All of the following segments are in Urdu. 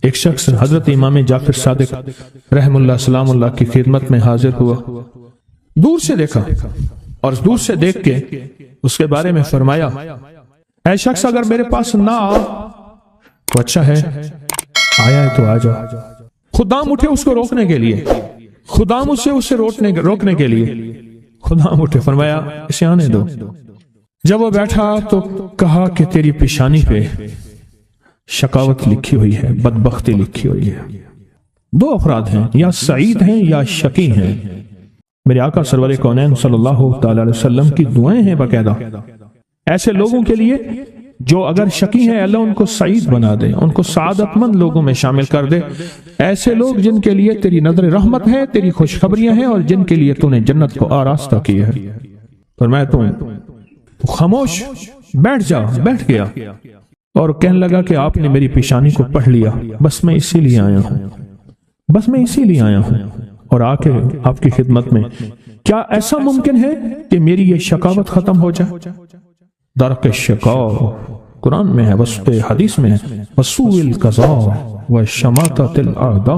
ایک شخص حضرت امام جعفر صادق رحم اللہ سلام اللہ کی خدمت میں حاضر ہوا، دور سے دیکھا اور دور سے دیکھ کے اس کے بارے میں فرمایا، اے شخص اگر میرے پاس نہ آ تو اچھا ہے، آیا ہے تو آ جا۔ خدام اٹھے اس کو روکنے کے لیے، خدام اسے روکنے کے لیے خدام اٹھے، فرمایا اسے آنے دو۔ جب وہ بیٹھا تو کہا کہ تیری پیشانی پہ شقاوت لکھی ہوئی ہے، بدبختی لکھی ہوئی ہے۔ دو افراد ہیں، یا سعید ہیں یا شقی ہیں۔ میرے آقا سرور کونین صلی اللہ تعالی علیہ وسلم کی دعائیں ہیں باقاعدہ ایسے لوگوں کے لیے جو اگر شقی ہیں، اللہ ان کو سعید بنا دے، ان کو سعادت مند لوگوں میں شامل کر دے۔ ایسے لوگ جن کے لیے تیری نظر رحمت ہے، تیری خوشخبریاں ہیں، اور جن کے لیے تو نے جنت کو آراستہ کی ہے۔ فرمایا تو خاموش بیٹھ جا، بیٹھ گیا اور کہنے لگا کہ آپ نے میری پیشانی کو پڑھ لیا، بس میں اسی لیے آیا ہوں، بس میں اسی لیے آیا ہوں اور آ کے آپ کی خدمت میں۔ کیا ایسا ممکن ہے کہ میری یہ شقاوت ختم ہو جائے؟ درک الشقاء قرآن میں ہے، وسط حدیث میں ہے، وسوء القضاء وشماتۃ الاعداء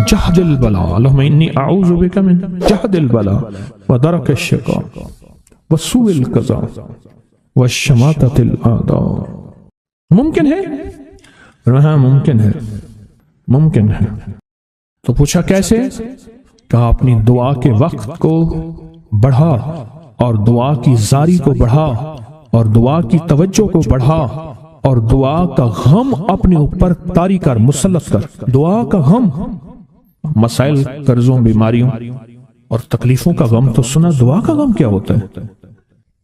جہد البلاء، اللہم انی اعوذ بک من جہد البلاء ودرک الشقاء وسوء القضاء وشماتۃ الاعداء۔ ممکن ہے؟ ہاں ممکن ہے، ممکن ہے۔ تو پوچھا کیسے؟ کہا اپنی دعا کے وقت کو بڑھا اور دعا کی زاری کو بڑھا اور دعا کی توجہ کو بڑھا اور دعا کا غم اپنے اوپر طاری کر، مسلط کر۔ دعا کا غم، مسائل، قرضوں، بیماریوں اور تکلیفوں کا غم تو سنا، دعا کا غم کیا ہوتا ہے؟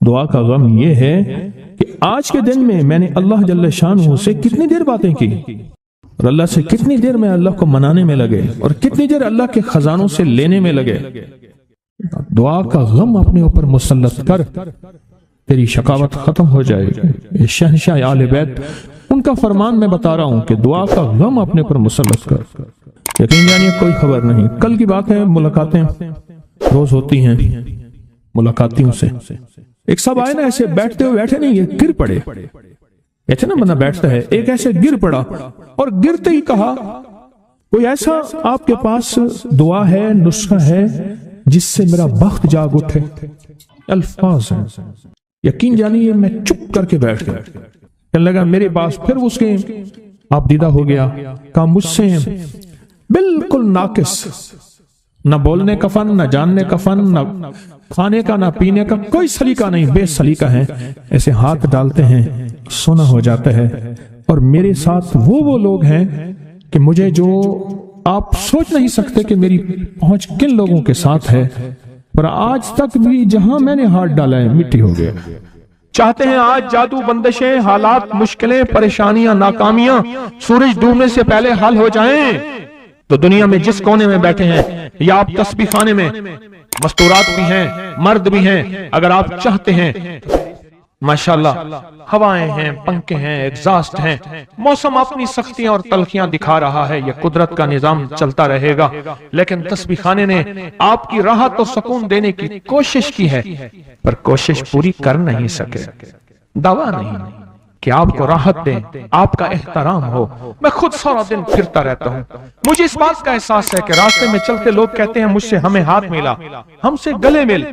دعا کا غم یہ ہے کہ آج کے دن میں نے اللہ جل شانہ سے کتنی دیر باتیں کی اور اللہ سے کتنی دیر میں اللہ کو منانے میں لگے اور کتنی دیر اللہ کے خزانوں سے لینے میں لگے۔ دعا کا غم اپنے اوپر مسلط کر، تیری شقاوت ختم ہو جائے گی۔ شہنشاہ آل بیت ان کا فرمان میں بتا رہا ہوں کہ دعا کا غم اپنے اوپر مسلط کر۔ یقین جانیے کوئی خبر نہیں، کل کی بات ہے، ملاقاتیں روز ہوتی ہیں ملاقاتیوں سے۔ ایک سب آئے نا، ایسے بیٹھتے ہوئے بیٹھے نہیں، یہ گر پڑے، ایسے نا بندہ بیٹھتا ہے، ایک ایسے گر پڑا اور گرتے ہی کہا کوئی ایسا آپ کے پاس دعا ہے، نسخہ ہے جس سے میرا بخت جاگ اٹھے؟ الفاظ ہیں، یقین جانیے میں چپ کر کے بیٹھ گیا۔ کہنے لگا میرے پاس، پھر اس کے آپ دیدہ ہو گیا، کہا مجھ سے بالکل ناقص، نہ بولنے کا فن، نہ جاننے کا فن، نہ کھانے کا، نہ پینے کا، کوئی سلیقہ نہیں، بے سلیقہ ہے، ایسے ہاتھ ڈالتے ہیں سونا ہو جاتا ہے۔ اور میرے ساتھ وہ لوگ ہیں کہ مجھے جو آپ سوچ نہیں سکتے کہ میری پہنچ کن لوگوں کے ساتھ ہے، پر آج تک بھی جہاں میں نے ہاتھ ڈالا ہے مٹی ہو گیا۔ چاہتے ہیں آج جادو، بندشیں، حالات، مشکلیں، پریشانیاں، ناکامیاں سورج ڈوبنے سے پہلے حل ہو جائیں، تو دنیا میں جس کونے میں بیٹھے ہیں یا آپ تسبیح خانے میں، مستورات بھی ہیں، مرد بھی ہیں، اگر آپ چاہتے ہیں ماشاءاللہ، ہوائیں ہیں، پنکھے ہیں، ایگزاسٹ ہیں، موسم اپنی سختیاں اور تلخیاں دکھا رہا ہے، یہ قدرت کا نظام چلتا رہے گا، لیکن تسبیح خانے نے آپ کی راحت و سکون دینے کی کوشش کی ہے، پر کوشش پوری کر نہیں سکے۔ دعویٰ نہیں کہ آپ کو راحت دیں، آپ کا احترام ہو۔ میں خود سارا دن پھرتا رہتا ہوں، مجھے اس بات کا احساس ہے کہ راستے میں چلتے لوگ کہتے ہیں مجھ سے ہمیں ہاتھ ملا، ہم سے گلے مل،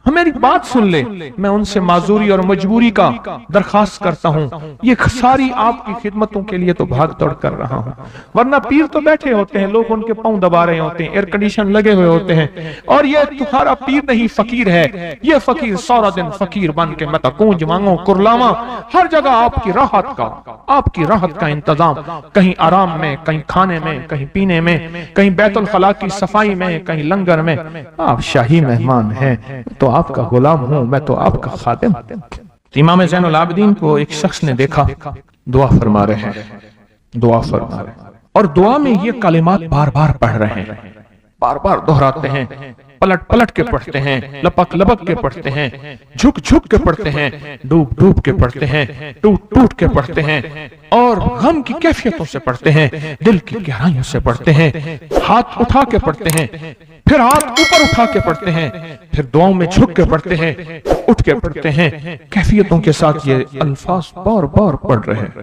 ہماری بات سن لے۔ میں ان سے معذوری اور مجبوری کا درخواست کرتا ہوں، یہ ساری آپ کی خدمتوں کے لیے تو بھاگ دوڑ کر رہا ہوں، ورنہ پیر تو بیٹھے ہوتے ہیں، لوگ ان کے پاؤں دبا رہے ہوتے ہیں، ایئر کنڈیشن لگے ہوئے ہوتے ہیں، اور یہ تمہارا پیر نہیں فقیر ہے، یہ فقیر سارا دن فقیر بن کے متا کونج مانگو کرلاما، ہر جگہ آپ کی راحت کا انتظام، کہیں آرام میں، کہیں کھانے میں، کہیں پینے میں، کہیں بیت الخلاء کی صفائی میں، کہیں لنگر میں۔ آپ شاہی مہمان ہیں تو آپ کا غلام ہوں، میں تو آپ کا خادم۔ امام زین العابدین کو ایک شخص نے دیکھا، دعا فرما رہے ہیں، دعا فرما رہے ہیں، اور دعا میں یہ کلمات بار بار پڑھ رہے ہیں، بار بار دہراتے ہیں، پلٹ پلٹ کے پڑھتے ہیں، لپک لپک کے پڑھتے ہیں، جھک جھک کے پڑھتے ہیں، ڈوب ڈوب کے پڑھتے ہیں، ٹوٹ ٹوٹ کے پڑھتے ہیں، اور غم کی کیفیتوں سے پڑھتے ہیں، دل کی گہرائیوں سے پڑھتے ہیں، ہاتھ اٹھا کے پڑھتے ہیں، پھر ہاتھ اوپر اٹھا کے پڑھتے ہیں، پھر دعاؤں میں جھک کے پڑھتے ہیں، اٹھ کے پڑھتے ہیں، کیفیتوں کے ساتھ یہ الفاظ بار بار پڑھ رہے ہیں۔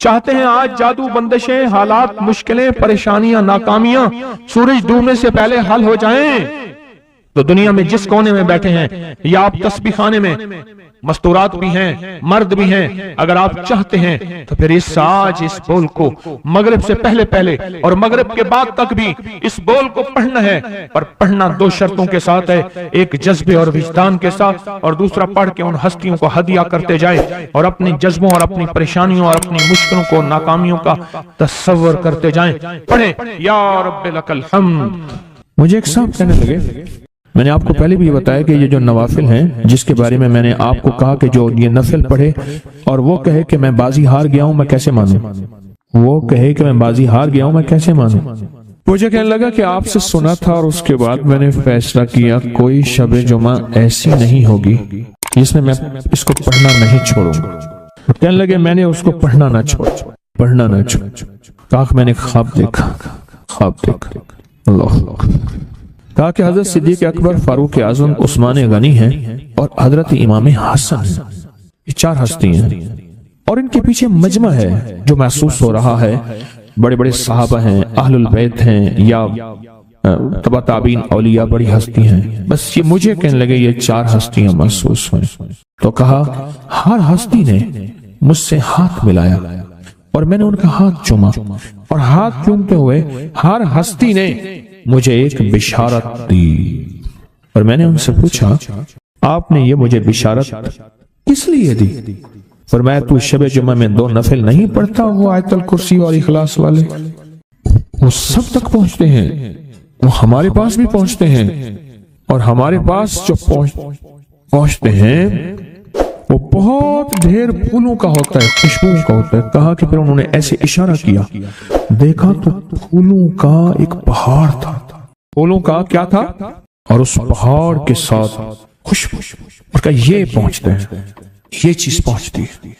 چاہتے ہیں آج جادو، بندشیں، حالات، مشکلیں، پریشانیاں، ناکامیاں سورج ڈوبنے سے پہلے حل ہو جائیں، تو دنیا میں جس کونے میں بیٹھے ہیں یا آپ تسبیح خانے میں، مستورات بھی ہیں، مرد بھی ہیں، اگر آپ چاہتے ہیں تو پھر آج اس بول کو مغرب سے پہلے اور مغرب کے بعد تک بھی اس بول کو پڑھنا ہے، پر پڑھنا 2 شرطوں کے ساتھ ہے، ایک جذبے اور وجدان کے ساتھ، اور دوسرا پڑھ کے ان ہستیوں کو ہدیہ کرتے جائیں اور اپنی جذبوں اور اپنی پریشانیوں اور اپنی مشکلوں کو، ناکامیوں کا تصور کرتے جائیں۔ پڑھیں یا رب لک الحمد۔ مجھے ایک صاحب کہنے لگے، میں نے آپ کو پہلے بھی یہ بتایا کہ یہ جو نوافل ہیں جس کے بارے میں نے آپ کو کہا کہ جو یہ نفل پڑھے اور وہ کہے کہ میں بازی ہار گیا ہوں، میں کیسے مانوں؟ وہ کہے کہ میں بازی ہار گیا ہوں، میں کیسے مانوں؟ مجھے کہنے لگا کہ آپ سے سنا تھا اور اس کے بعد میں نے فیصلہ کیا کوئی شب جمعہ ایسی نہیں ہوگی جس میں اس کو پڑھنا نہیں چھوڑوں گا۔ کہنے لگے میں نے اس کو پڑھنا نہ چھوڑ۔ کہا میں نے خواب دیکھا۔ اللہ کہا کہ حضرت صدیق اکبر، فاروق اعظم، عثمان غنی ہیں اور حضرت امام حسن ہیں، یہ 4 ہستی ہیں اور ان کے پیچھے مجمع ہے جو محسوس ہو رہا ہے، بڑے بڑے صحابہ ہیں، اہل البیت ہیں یا تبع تابعین، اولیاء، بڑی ہستی ہیں۔ بس یہ مجھے کہنے لگے یہ 4 ہستیاں محسوس ہوئیں، تو کہا ہر ہستی نے مجھ سے ہاتھ ملایا اور میں نے ان کا ہاتھ چوما، اور ہاتھ چومتے ہوئے ہر ہستی نے مجھے ایک بشارت دی، اور میں نے ان سے پوچھا آپ نے یہ مجھے بشارت کس لیے دی؟ فرمایا تو شب جمعہ میں 2 نفل نہیں پڑھتا، وہ آیت الکرسی اور اخلاص والے، وہ سب تک پہنچتے ہیں، وہ ہمارے پاس بھی پہنچتے ہیں، اور ہمارے پاس جو پہنچتے ہیں وہ بہت ڈھیر پھولوں کا ہوتا ہے، خوشبو کا ہوتا ہے۔ کہا کہ پھر انہوں نے ایسے اشارہ کیا، دیکھا تو پھولوں کا ایک پہاڑ تھا، پھولوں کا کیا تھا، اور اس پہاڑ کے ساتھ خوشبو، اور کہا یہ پہنچتے ہیں، یہ چیز پہنچتی ہے۔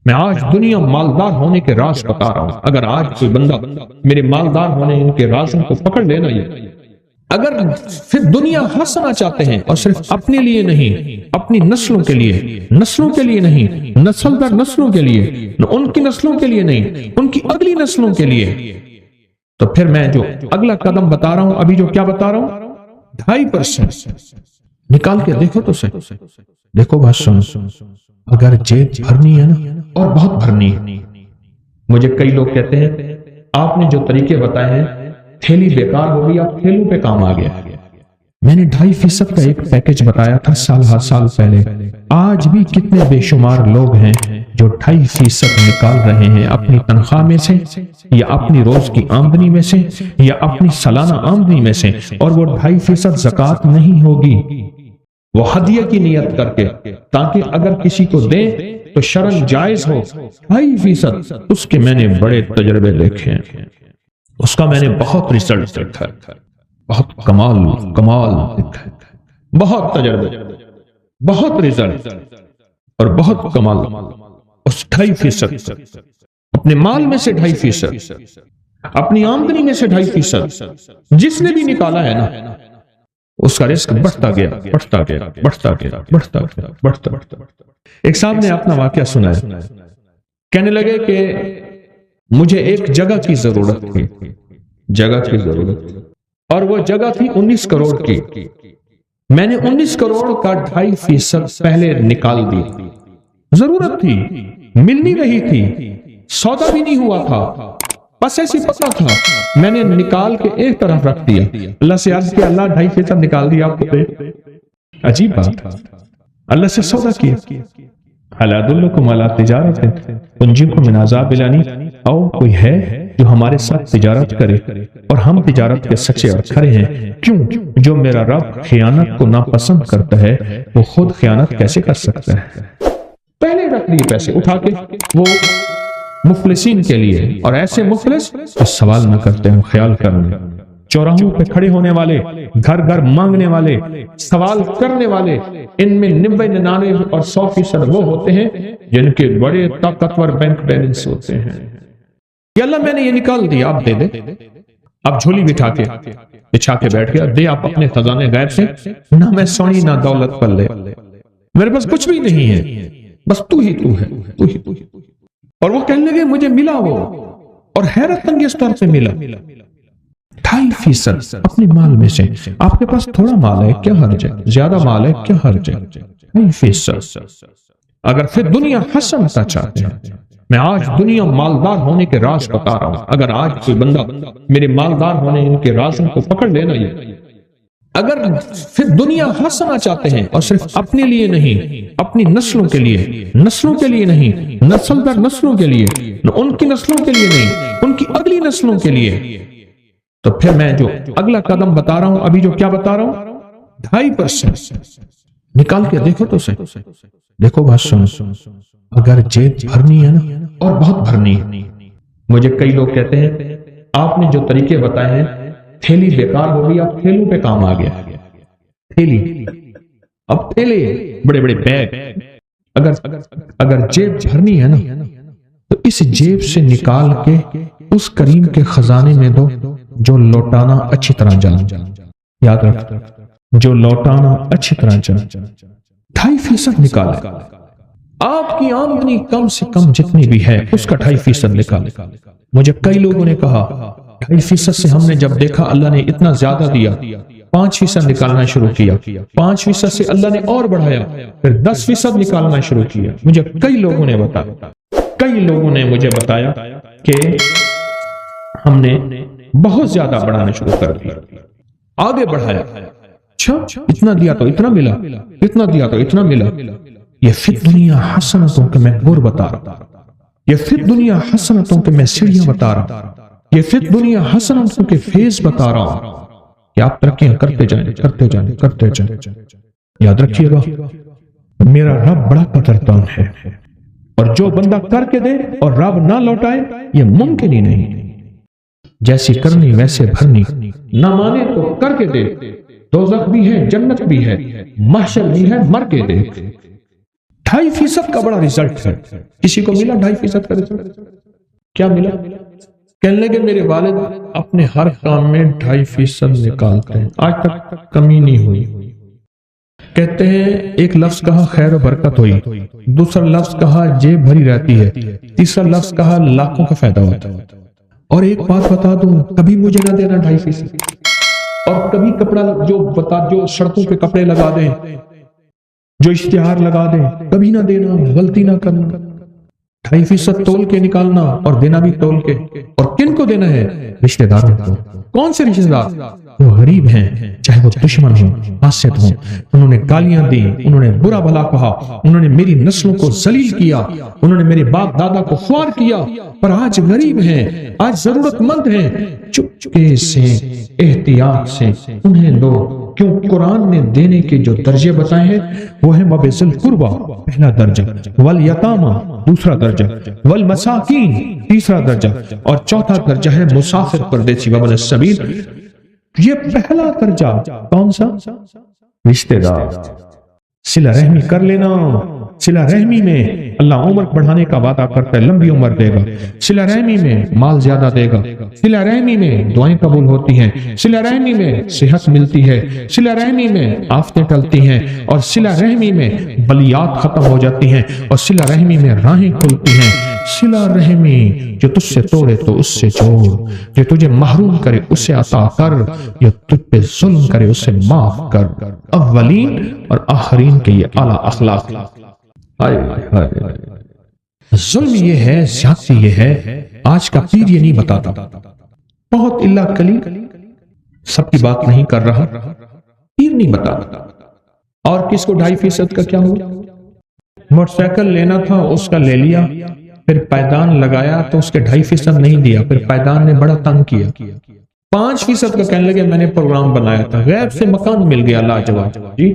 میں آج دنیا مالدار ہونے کے راز بتا رہا ہوں، اگر آج کوئی بندہ میرے مالدار ہونے ان کے رازوں کو پکڑ لینا، یہ اگر پھر دنیا ہنسنا چاہتے ہیں اور صرف اپنے لیے نہیں، اپنی نسلوں کے لیے نہیں، نسل در نسلوں کے لیے، ان کی نسلوں کے لیے نہیں، ان کی اگلی نسلوں کے لیے، تو پھر میں جو اگلا قدم بتا رہا ہوں، ابھی جو کیا بتا رہا ہوں، 2.5% نکال کے دیکھو تو صحیح، دیکھو بات سنو، اگر جیب بھرنی ہے نا، اور بہت بھرنی ہے، مجھے کئی لوگ کہتے ہیں آپ نے جو طریقے بتائے ہیں تھیلی بیکار ہو گئی، اب تھیلوں پہ کام آ گیا۔ میں نے 2.5% کا ایک پیکج بتایا تھا سال پہلے، آج بھی کتنے بے شمار لوگ ہیں جو 2.5% نکال رہے ہیں اپنی تنخواہ میں سے، یا اپنی روز کی آمدنی میں سے، یا اپنی سالانہ آمدنی میں سے، اور وہ 2.5% زکوٰۃ نہیں ہوگی، وہ ہدیہ کی نیت کر کے، تاکہ اگر کسی کو دیں تو شرعاً جائز ہو۔ 2.5% اس کے میں نے بڑے تجربے دیکھے ہیں، اس کا میں نے بہت ریزلٹ دیکھا ہے، بہت کمال دیکھا ہے، بہت تجربے، بہت ریزلٹ اور بہت کمال۔ اس 2.5% اپنے مال میں سے 2.5%، اپنی آمدنی میں سے 2.5% جس نے بھی نکالا ہے نا، اس کا رزق بڑھتا گیا۔ ایک صاحب نے اپنا واقعہ سنایا، کہنے لگے کہ مجھے ایک جگہ کی ضرورت تھی، اور وہ جگہ تھی 19 کروڑ کی، میں نے 19 کروڑ کا 2.5% پہلے نکال دی، ضرورت تھی، مل نہیں رہی تھی، سودا بھی نہیں ہوا تھا، بس ایسی پتا تھا، میں نے نکال کے ایک طرف رکھ دیا، اللہ سے عرض کیا اللہ 2.5% نکال دیا آپ کو، عجیب بات، اللہ سے سودا کیا، الا ادلکم علی تجارت تنجیکم من عذاب الیم، او کوئی ہے جو ہمارے ساتھ تجارت کرے اور ہم تجارت کے سچے اور کھرے ہیں، کیوں؟ جو میرا رب خیانت کو ناپسند کرتا ہے وہ خود خیانت کیسے کر سکتا ہے؟ پہلے رکھ لیے پیسے اٹھا کے، وہ مفلسین کے لیے، اور ایسے مفلس جو سوال نہ کرتے ہیں، خیال کرنے، چوراہوں پہ کھڑے ہونے والے، گھر گھر مانگنے والے، سوال کرنے والے، ان میں 90 99 اور 100% وہ ہوتے ہیں جن کے بڑے طاقتور بینک بیلنس ہوتے ہیں، کہ اللہ میں نے یہ نکال دیا، آپ دے دے، اب جھولی بچھا کے بیٹھ گیا، دے آپ اپنے خزانے غیب سے، نہ میں سونی نہ دولت پلے، میرے پاس کچھ بھی نہیں ہے، بس تو ہی تو ہے، تو ہی اور وہ کہنے لگے مجھے ملا وہ، اور حیرت انگیز طور پہ ملا 2.5% اپنے مال میں سے۔ آپ کے پاس تھوڑا مال ہے کیا حرج ہے، زیادہ مال ہے کیا حرج ہے، 2.5%۔ اگر پھر دنیا حسنتا چاہتے ہیں، میں آج دنیا مالدار ہونے کے راز بتا رہا ہوں، اگر آج کوئی بندہ میرے مالدار ہونے کے رازوں کو پکڑ لینا، یہ اگر پھر دنیا حسنا چاہتے ہیں، اور صرف اپنے لیے نہیں، اپنی نسلوں کے لیے، نسلوں کے لیے نہیں، نسل در نسلوں کے لیے، ان کی نسلوں کے لیے نہیں، ان کی اگلی نسلوں کے لیے، تو پھر میں جو اگلا قدم بتا رہا ہوں، ابھی جو کیا بتا رہا ہوں، 2.5% نکال کے دیکھو تو صحیح، دیکھو بات سنو، اگر جیب بھرنی ہے نا، اور بہت بھرنی ہے۔ مجھے کئی لوگ کہتے ہیں آپ نے جو طریقے بتائے ہیں، تھیلی بیکار ہو گئی، اب تھیلوں پہ کام آ گیا، تھیلی، اب تھیلے، بڑے بڑے بیگ۔ اگر جیب بھرنی ہے نا، تو اس جیب سے نکال کے اس کریم کے خزانے میں دو جو لوٹانا اچھی طرح جانا، یاد رکھ، جو لوٹانا اچھی طرح جانا۔ 2.5% نکالے، آپ کی آمدنی کم سے کم جتنی بھی ہے اس کا 2.5% نکالے۔ مجھے کئی لوگوں نے کہا 2.5% سے ہم نے جب دیکھا اللہ نے اتنا زیادہ دیا، 5% نکالنا شروع کیا، 5% سے اللہ نے اور بڑھایا، پھر 10% نکالنا شروع کیا۔ مجھے کئی لوگوں نے مجھے بتایا کہ ہم نے بہت زیادہ بڑھانا شروع کر دیا، آگے بڑھایا، اچھا اتنا دیا تو اتنا ملا، اتنا دیا تو اتنا ملا۔ یہ فی دنیا حسنتوں کے میں گور بتا رہا ہوں، یہ فی دنیا حسنتوں کے میں سیڑھیاں بتا رہا ہوں، یہ فی دنیا حسنتوں کے فیض بتا رہا ہوں کہ آپ ترقیاں کرتے جائیں، کرتے جائیں، کرتے جائیں۔ یاد رکھیے گا میرا رب بڑا قدردان ہے، اور جو بندہ کر کے دے اور رب نہ لوٹائے یہ ممکن ہی نہیں۔ جیسی کرنی ویسے بھرنی، نہ مانے تو کر کے دے، دوزخ بھی ہے جنت بھی ہے، محشر بھی ہے، مر کے دے۔ 2.5% کا بڑا ریزلٹ ہے۔ کسی کو ملا 2.5% کا ریزلٹ؟ کیا ملا؟ کہنے لگے میرے والد اپنے ہر کام میں 2.5% نکالتے ہیں، آج تک کمی نہیں ہوئی۔ کہتے ہیں ایک لفظ کہا خیر و برکت ہوئی، دوسرا لفظ کہا جیب بھری رہتی ہے، تیسرا لفظ کہا لاکھوں کا فائدہ ہوتا ہے۔ اور ایک بات بتا دوں، کبھی مجھے نہ دینا 2.5%، اور کبھی کپڑا جو سڑکوں پہ کپڑے لگا دیں، جو اشتہار لگا دیں، کبھی نہ دینا، غلطی نہ کرنا۔ 2.5% تول کے نکالنا اور دینا بھی تول کے۔ اور کن کو دینا ہے؟ رشتہ داروں کو۔ کون سے رشتہ دار؟ وہ غریب ہیں، چاہے وہ دشمن ہوں، حاسد ہوں، انہوں نے گالیاں دی، انہوں نے برا بھلا کہا، انہوں نے میری نسلوں کو ذلیل کیا، انہوں نے میرے باپ دادا کو خوار کیا، پر آج غریب ہیں، آج ضرورت مند ہیں، چپکے سے، احتیاط سے انہیں دو۔ کیوں؟ قرآن نے دینے کے جو درجے بتائے ہیں وہ ہے وَبِذِل قُرْبَى پہلا درجہ، وَالْیَتَامَى دوسرا درجہ، وَالْمَسَاکِین تیسرا درجہ، اور چوتھا درجہ ہے مسافر پردیسی وَابْنِ السَّبِیل۔ یہ پہلا درجہ کون سا؟ رشتہ دار۔ صلہ رحمی کر لینا۔ صلہ رحمی میں اللہ عمر بڑھانے کا وعدہ کرتا ہے، لمبی عمر دے گا، صلہ رحمی میں مال زیادہ دے گا، صلہ رحمی میں دعائیں قبول ہوتی ہیں، صلہ رحمی میں صحت ملتی ہے، صلہ رحمی میں آفتیں ٹلتی ہیں، اور صلہ رحمی میں بلیات ختم ہو جاتی ہیں، اور صلہ رحمی میں راہیں کھلتی ہیں۔ صلہ رحمی جو تجھ سے توڑے تو اس سے جوڑ، جو تجھے محروم کرے اسے عطا کر، جو تجھ پہ ظلم کرے اسے معاف کر۔ اولین اور آخرین کے یہ اعلیٰ اخلاق۔ ظلم یہ ہے، زیادتی یہ ہے، آج کا پیر یہ نہیں بتاتا، بہت اللہ کلی، سب کی بات نہیں کر رہا، پیر نہیں بتاتا۔ اور کس کو 2.5% کا کیا ہوا؟ موٹر سائیکل لینا تھا اس کا لے لیا، پھر پائدان لگایا تو اس کے 2.5% نہیں دیا، پھر پائدان نے بڑا تنگ کیا۔ 5% کا کہنے لگے میں نے پروگرام بنایا تھا، غیب سے مکان مل گیا لاجواب، جی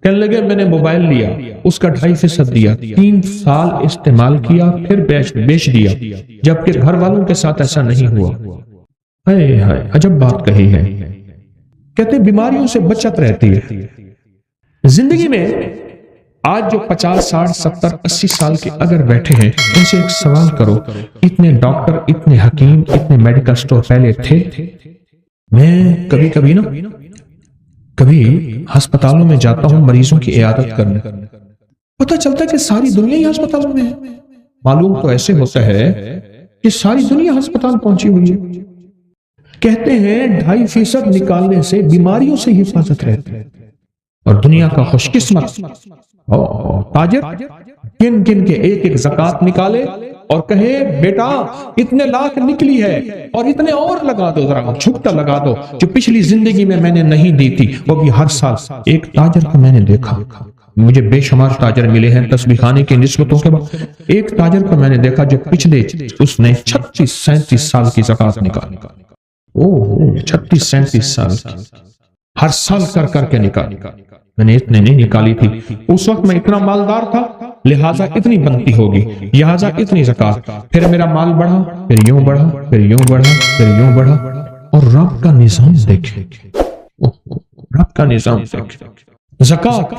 کہنے لگے میں نے موبائل لیا، اس کا 2.5% دیا، 3 سال استعمال کیا، پھر بیچ دیا، جبکہ گھر والوں کے ساتھ ایسا نہیں ہوا۔ ہائے ہائے عجب بات کہی ہے۔ کہتے ہیں بیماریوں سے بچت رہتی ہے زندگی میں۔ آج جو 50 60 70 80 سال کے اگر بیٹھے ہیں، ان سے ایک سوال کرو، اتنے ڈاکٹر، اتنے حکیم، اتنے میڈیکل سٹور پہلے تھے؟ میں کبھی ہسپتالوں میں جاتا ہوں مریضوں کی عیادت کرنے، پتہ چلتا ہے کہ ساری دنیا ہی ہسپتالوں میں ہے۔ معلوم تو ایسے ہوتا ہے کہ ساری دنیا ہسپتال پہنچی ہوئی ہے. کہتے ہیں 2.5% نکالنے سے بیماریوں سے حفاظت رہتی ہے. اور دنیا کا خوش قسمت تاجر گن گن کے ایک ایک زکوٰۃ نکالے اور کہے بیٹا اتنے لاکھ نکلی ہے اور اتنے اور لگا دو، ذرا چھپتا لگا دو جو پچھلی زندگی میں نے نہیں دی تھی وہ بھی ہر سال. ایک تاجر کو میں نے دیکھا، مجھے بے شمار تاجر ملے ہیں تسبیح خانے کی نسبتوں کے بعد. ایک تاجر کو میں نے دیکھا جو پچھلے اس نے 36-37 سال کی زکوٰۃ نکالی. 36-37 سال کی ہر سال کر کر کے نکالی. میں نے اتنے نہیں نکالی تھی اس وقت، میں اتنا مالدار تھا لہٰذا اتنی بنتی ہوگی، لہٰذا اتنی زکوٰۃ. پھر میرا مال بڑھا، پھر یوں بڑھا، پھر یوں بڑھا، پھر یوں بڑھا. اور رب کا نظام دیکھے، رب کا نظام دیکھے. زکوٰۃ،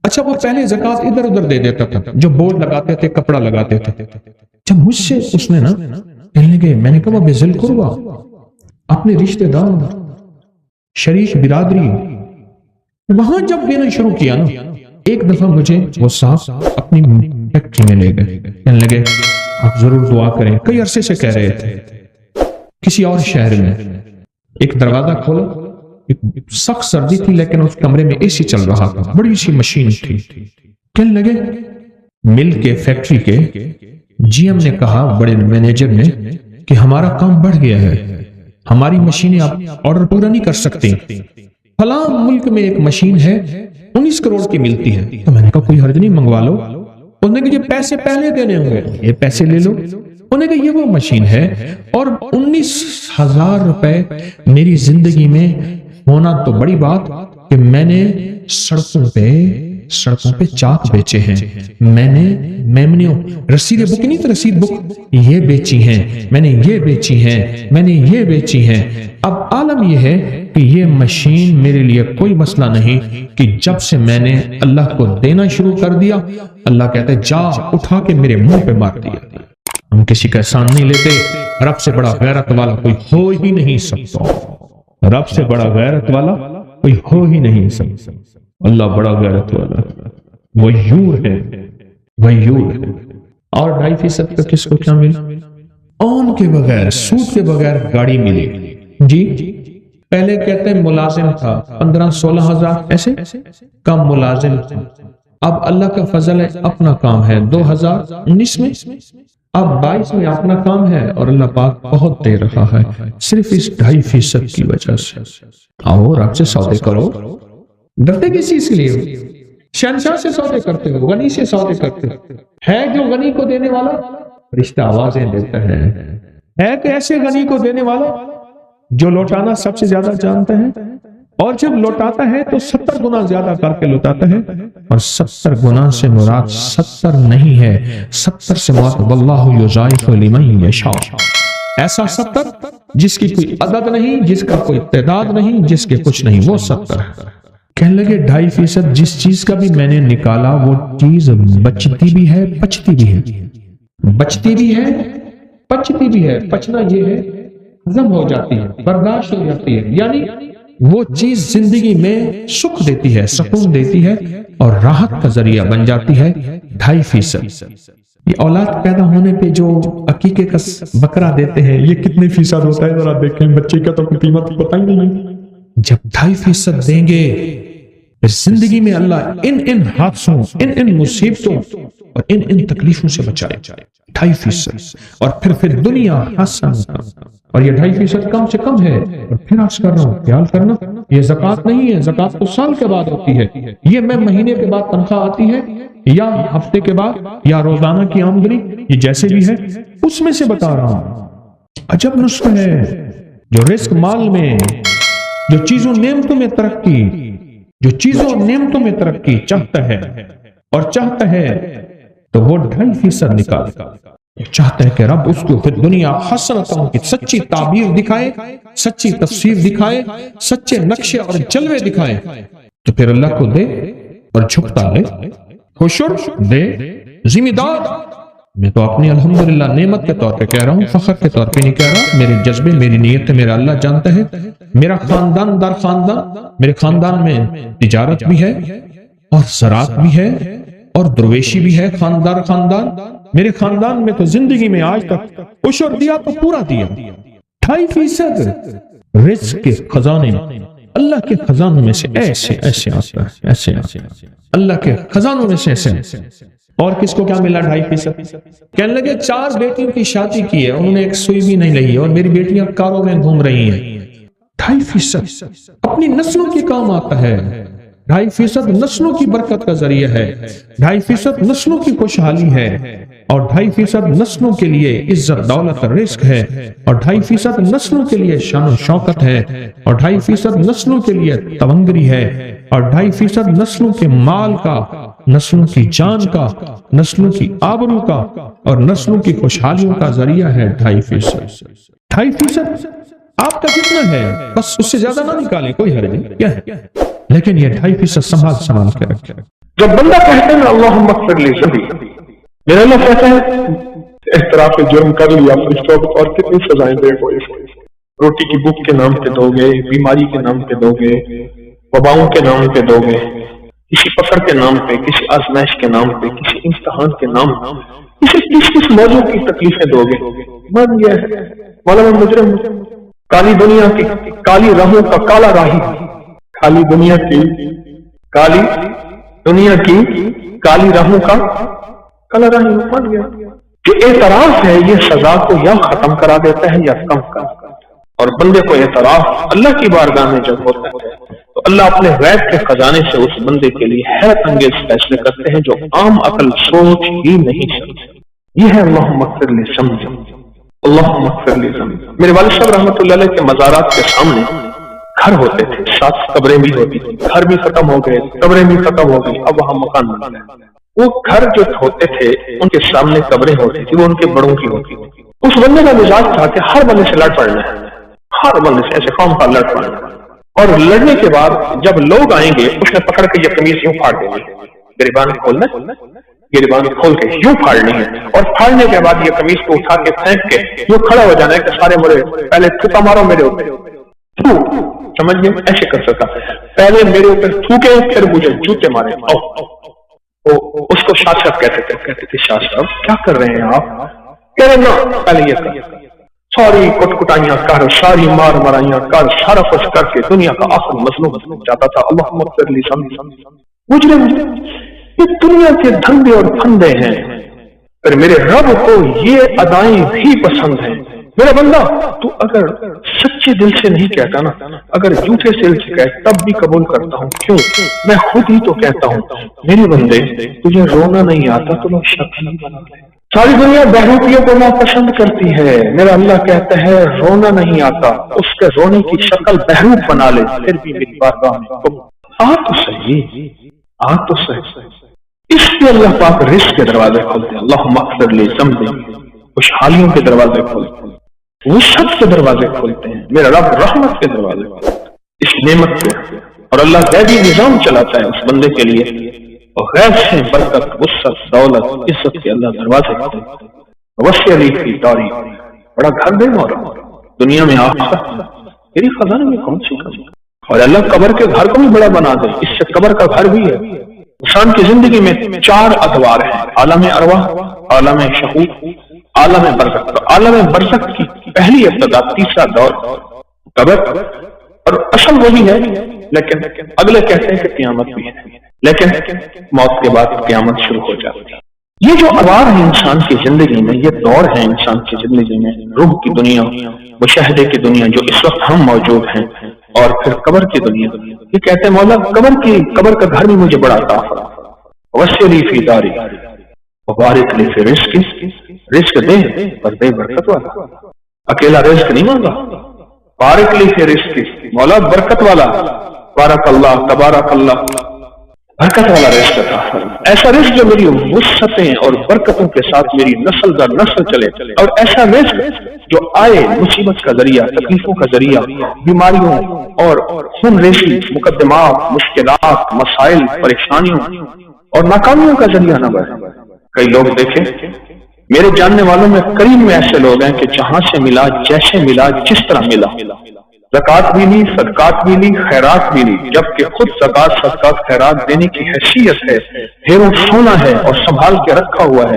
اچھا وہ پہلے زکوٰۃ ادھر ادھر دے دیتا تھا، جو بورڈ لگاتے تھے کپڑا لگاتے تھے. جب مجھ سے اس نے نا کہنے لگے، میں نے کہا وہ بذل قربا اپنے رشتہ دار شریک برادری، وہاں جب دینا شروع کیا نا، ایک دفعہ مجھے وہ صاحب اپنی فیکٹری میں لے گئے. کہنے لگے آپ ضرور دعا کریں. کئی عرصے سے کہہ رہے تھے. کسی اور شہر میں ایک دروازہ کھولا، سخت سردی تھی لیکن اس کمرے میں اے سی چل رہا تھا، بڑی سی مشین تھی. کہنے لگے مل کے فیکٹری کے جی ایم نے کہا، بڑے مینیجر نے، کہ ہمارا کام بڑھ گیا ہے، ہماری مشینیں آپ آرڈر پورا نہیں کر سکتے. فلاں ملک میں ایک مشین ہے 19 کروڑ کی ملتی ہے. تو میں نے کہا کوئی حرج نہیں، منگوا لو. انہوں نے کہا یہ پیسے پہلے دینے ہوں گے، یہ پیسے لے لو. انہوں نے کہا یہ وہ مشین ہے اور 19,000 روپے میری زندگی میں ہونا تو بڑی بات کہ میں نے سڑکوں پہ چاک بیچے ہیں، میں نے میمنیوں رسید بک نہیں تو رسید بک یہ بیچی ہیں، میں نے یہ بیچی ہیں، میں نے یہ بیچی ہیں. اب عالم یہ ہے کہ یہ مشین میرے لیے کوئی مسئلہ نہیں کہ جب سے میں نے اللہ کو دینا شروع کر دیا، اللہ کہتا ہے جا اٹھا کے میرے منہ پہ مار دیا. ہم کسی کا احسان نہیں لیتے. رب سے بڑا غیرت والا کوئی ہو ہی نہیں سکتا. رب سے بڑا غیرت والا کوئی ہو ہی نہیں سکتا. اللہ بڑا غیرت والا غیور ہے، غیور ہے. اور 2.5% کا کس کو کیا ملا؟ اون کے بغیر، سود کے بغیر گاڑی ملی. جی پہلے کہتے ہیں ملازم تھا 15-16 ہزار، ایسے کم ملازم تھا. اب اللہ کا فضل ہے، اپنا کام ہے 2019 میں، اب 22 میں اپنا کام ہے اور اللہ پاک بہت دے رہا ہے صرف اس 2.5% کی وجہ سے. آؤ رب سے سودے کرو. ڈرتے کس چیز کے لیے؟ شہنشاہ سے سودے کرتے ہو، غنی سے سودے کرتے ہو. ہے جو غنی کو دینے والا رشتہ آوازیں دیتا ہے کہ ایسے غنی کو دینے والا جو لوٹانا سب سے زیادہ جانتا ہے، اور جب لوٹاتا ہے تو 70 گنا زیادہ کر کے لوٹاتا ہے. اور 70 گنا سے مراد 70 نہیں ہے، 70 سے مراد واللہ یضاعف لمن یشاء. ایسا 70 جس کی کوئی عدد نہیں، جس کا کوئی تعداد نہیں، جس کے کچھ نہیں، وہ 70 ہے. کہنے لگے 2.5% جس چیز کا بھی میں نے نکالا وہ چیز بچتی بھی ہے، پچتی بھی ہے. بچتی بھی ہے، پچتی بھی ہے. پچنا یہ ہے ہضم ہو جاتی ہے، برداشت ہو جاتی ہے، یعنی وہ چیز زندگی میں سکھ دیتی ہے، سکون دیتی ہے اور راحت کا ذریعہ بن جاتی ہے. 2.5%. یہ اولاد پیدا ہونے پہ جو عقیقے کا بکرا دیتے ہیں یہ کتنے فیصد ہوتا ہے ذرا دیکھیں. بچے کا تو قیمت پتہ ہی نہیں. جب 2.5% دیں گے زندگی میں اللہ ان حادثوں، ان مصیبتوں اور ان تکلیفوں سے بچائے. 2.5% اور پھر دنیا حسن. اور یہ 2.5% کم سے کم ہے. اور پھر عرض کر رہا ہوں خیال کرنا، یہ زکوٰۃ نہیں ہے، زکوٰۃ تو سال کے بعد ہوتی ہے. یہ میں مہینے کے بعد تنخواہ آتی ہے یا ہفتے کے بعد یا روزانہ کی آمدنی، یہ جیسے بھی ہے اس میں سے بتا رہا ہوں. عجب نسخہ ہے جو رزق مال میں، جو چیزوں نعمتوں میں ترقی، جو چیزوں نعمتوں میں ترقی چاہتا ہے اور چاہتا ہے تو وہ 2.5% نکالے. چاہتا ہے کہ رب اس کو پھر دنیا حسنتوں کی سچی تعبیر دکھائے، سچی تفسیر دکھائے، سچے نقشے اور جلوے دکھائے. تو پھر اللہ کو دے اور جھکتا ہے، حشر دے، ذمہ دار. میں تو اپنی الحمدللہ نعمت کے طور پہ کہہ رہا ہوں، فخر کے طور پہ نہیں کہہ رہا. میرے جذبے، میری نیت میرا اللہ جانتا ہے. میرا خاندان در خاندان، میرے خاندان میں تجارت بھی ہے اور زراعت بھی ہے اور درویشی بھی ہے خاندان. میرے خاندان میں تو زندگی میں آج تک عشر دیا تو پورا دیا، 2.5% رزق کے خزانے اللہ کے خزانوں میں سے ایسے ایسے آتا ہے، ایسے اللہ کے خزانوں میں سے ایسے۔ اور کس کو کیا ملا 2.5%؟ کہنے لگے 4 بیٹیوں کی شادی کی ہے، انہوں نے ایک سوئی بھی نہیں لئی، اور میری بیٹیاں کاروں میں گھوم رہی ہیں۔ 2.5% اپنی نسلوں کے کام آتا ہے، 2.5% نسلوں کی برکت کا ذریعہ ہے، 2.5% نسلوں کی خوشحالی ہے، اور 2.5% نسلوں کے لیے عزت دولت رزق ہے، اور 2.5% نسلوں کے لیے شان و شوکت ہے، اور 2.5% نسلوں کے لیے تونگری ہے، اور 2.5% نسلوں کے مال کا، نسلوں کی جان کا، نسلوں کی آبرو کا، اور نسلوں کی خوشحالیوں کا ذریعہ ہے 2.5%۔ 2.5% آپ کا کتنا ہے؟ بس اس سے زیادہ نہ نکالیں، کوئی حرج نہیں، کیا ہے؟ لیکن یہ 2.5% سنبھال کے رکھیں۔ جب بندہ کہتے ہیں اللہم اغفر لی ذنبی، میرا اللہ کہتا ہے اعتراف جرم کر لیا، اور کتنی سزائیں دے گو، روٹی کی بھوک کے نام پہ دو گے، بیماری کے نام پہ دو گے، وباؤں کے نام پہ دو گے، کسی فقر کے نام پہ، کسی آزمائش کے نام پہ، کسی امتحان کے نام پہ، کس موضوع کی تکلیفیں دو گے۔ مان گیا ہے مولانا مجرم، کالی دنیا کی کالی راہوں کا کالا راہی، کالی دنیا کی کالی راہوں کا کالا راہی مان گیا۔ جو اعتراف ہے یہ سزا کو یا ختم کرا دیتا ہے یا کم کرا دیتا ہے، اور بندے کو اعتراف اللہ کی بارگاہ میں جب ہوتا ہے تو اللہ اپنے غیب کے خزانے سے اس بندے کے لیے حیرت انگیز فیصلے کرتے ہیں جو عام عقل سوچ ہی نہیں سکتے۔ یہ ہے اللہم اغفر لی ذنبی، اللہم اغفر لی ذنبی۔ میرے والد صاحب رحمۃ اللہ علیہ کے مزارات کے سامنے گھر ہوتے تھے، 7 قبریں بھی ہوتی تھی، گھر بھی ختم ہو گئے، قبریں بھی ختم ہو گئی، اب وہاں مکان بن گئے۔ وہ گھر جو ہوتے تھے ان کے سامنے قبریں ہوتی تھی، وہ ان کے بڑوں کی ہوتی تھی۔ اس بندے کا مزاج تھا کہ ہر بندے سے لڑ پڑنا ہے، ہر بندے سے ایسے قوم کا لڑ پڑنا ہے، اور لڑنے کے بعد جب لوگ آئیں گے اس نے پکڑ کے یہ قمیض یوں پھاڑ دیں گے، گریبان کھولنا، گریبان کھول کے یوں پھاڑنی ہے، اور پھاڑنے کے بعد یہ قمیض کو اٹھا کے پھینک کے یوں کھڑا ہو جانا ہے کہ سارے مرے، پہلے تھوکا مارو میرے اوپر، سمجھ گئے؟ ایسے کر سکتا، پہلے میرے اوپر تھوکے پھر مجھے جوتے مارے۔ اس کو شاہ صاحب کہتے تھے شاہ صاحب کیا کر رہے ہیں آپ؟ کہہ رہے نا پہلے یہ کر، ساری کٹکٹائیاں کر، ساری مار مرائیاں کر، سارا کچھ کر کے دنیا کا آخر مظلوم چاہتا تھا۔ اللہم اغفر لی ذنبی، مجرم یہ دنیا کے دھندے اور پھندے ہیں، پھر میرے رب کو یہ ادائیں بھی پسند ہیں۔ میرا بندہ تو اگر سچے دل سے نہیں کہتا نا، اگر جھوٹے دل سے کہے تب بھی قبول کرتا ہوں، کیوں؟ میں خود ہی تو کہتا ہوں میرے بندے تجھے رونا نہیں آتا تو میں شک نہیں بنا لے۔ ساری دنیا بہروپیوں کو ناپسند کرتی ہے، میرا اللہ کہتا ہے رونا نہیں آتا، اس کے رونے کی شکل بہروپ بنا لے، پھر بھی میری بارگاہ میں آ تو صحیح، آ تو صحیح۔ اس لیے اللہ پاک رزق کے دروازے کھولتے ہیں، اللہم اغفر لی ذنبی، خوشحالیوں کے دروازے کھولتے ہیں، وسعت کے دروازے کھولتے ہیں، میرا رب رحمت کے دروازے کھولتے ہیں اس نعمت سے، اور اللہ غیبی نظام چلاتا ہے اس بندے کے لیے، اور غیب سے برکت، وسعت، دولت، عزت کے اللہ دروازے کھولتے ہیں۔ وسیع علی کی داری، بڑا گھر دے مولا، دنیا میں آخرت میری خزانے میں کون سی کمی، اور اللہ قبر کے گھر کو بھی بڑا بنا دے، اس سے قبر کا گھر بھی ہے۔ انسان کی زندگی میں 4 ادوار ہیں، عالم ارواح، عالم شہود، عالم برزخ۔ عالم برزخ کی پہلی ابتدا، تیسرا دور قبر، اور اصل وہی ہے، لیکن اگلے کہتے ہیں کہ قیامت بھی ہے، لیکن موت کے بعد قیامت شروع ہو جاتی ہے۔ یہ جو ادوار ہیں انسان کی زندگی میں، یہ دور ہیں انسان کی زندگی میں، روح کی دنیا، مشاہدے کی دنیا جو اس وقت ہم موجود ہیں، اور پھر قبر کی دنیا۔ یہ کہتے ہیں مولا قبر کا گھر بھی مجھے بڑا عطا فرما، وسع لی فی داری وبارک لی فی رزقی، رزق دے پر دے برکت والا، اکیلا رزق نہیں مانگا، بارک لی فی رزقی، مولا برکت والا، بارک اللہ، تبارک اللہ، برکت والا رزق عطا فرما، ایسا رزق جو میری وسعتیں اور برکتوں کے ساتھ میری نسل در نسل چلے، اور ایسا رزق جو آئے مصیبت کا ذریعہ، تکلیفوں کا ذریعہ، بیماریوں اور خون ریزی، مقدمات، مشکلات، مسائل، پریشانیوں اور ناکامیوں کا ذریعہ نہ بنے۔ کئی لوگ دیکھیں میرے جاننے والوں میں قریب میں ایسے لوگ ہیں کہ جہاں سے ملا، جیسے ملا، جس طرح ملا، زکات بھی لی، صدقات بھی لی، خیرات بھی لی، جبکہ خود زکات، صدقات، خیرات دینے کی حیثیت ہے، ہیروں سونا ہے اور سنبھال کے رکھا ہوا ہے،